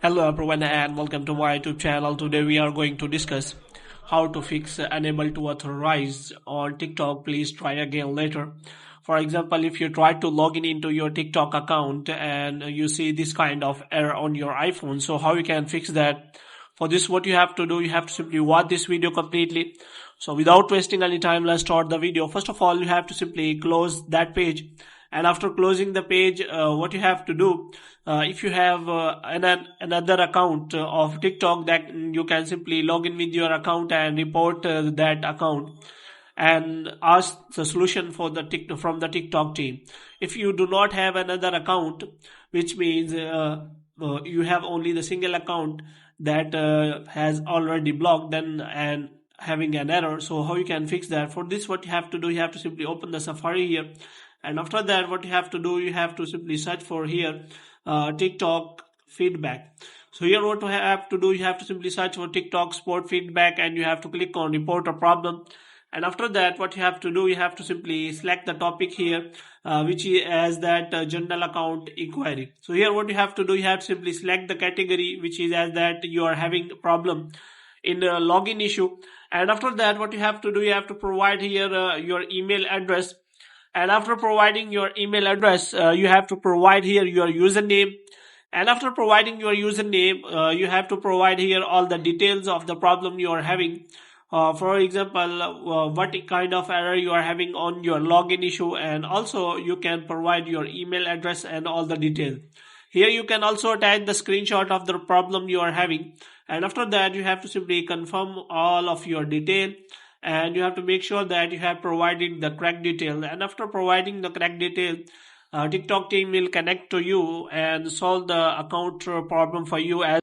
Hello everyone and welcome to my YouTube channel. Today we are going to discuss how to fix unable to authorize on TikTok. Please try again later. For example, if you try to log in into your TikTok account and you see this kind of error on your iPhone, so how you can fix that? For this, what you have to do, you have to simply watch this video completely. So without wasting any time, let's start the video. First of all, you have to simply close that page, and after closing the page, what you have to do, if you have another account of TikTok, that you can simply log in with your account and report that account and ask the solution for from the TikTok team. If you do not have another account, which means you have only the single account that has already blocked, then and having an error, so how you can fix that? For this, what you have to do, you have to simply open the Safari here, and after that, what you have to do, you have to simply search for here TikTok feedback. So here what you have to do, you have to simply search for TikTok support feedback, and you have to click on report a problem. And after that, what you have to do, you have to simply select the topic here, which is as that general account inquiry. So here what you have to do, you have to simply select the category which is as that you are having a problem in the login issue. And after that, what you have to do, you have to provide here your email address. And after providing your email address, you have to provide here your username. And after providing your username, you have to provide here all the details of the problem you are having. For example, what kind of error you are having on your login issue, and also you can provide your email address and all the details. Here you can also attach the screenshot of the problem you are having, and after that you have to simply confirm all of your detail, and you have to make sure that you have provided the correct detail. And after providing the correct detail, TikTok team will connect to you and solve the account problem for you as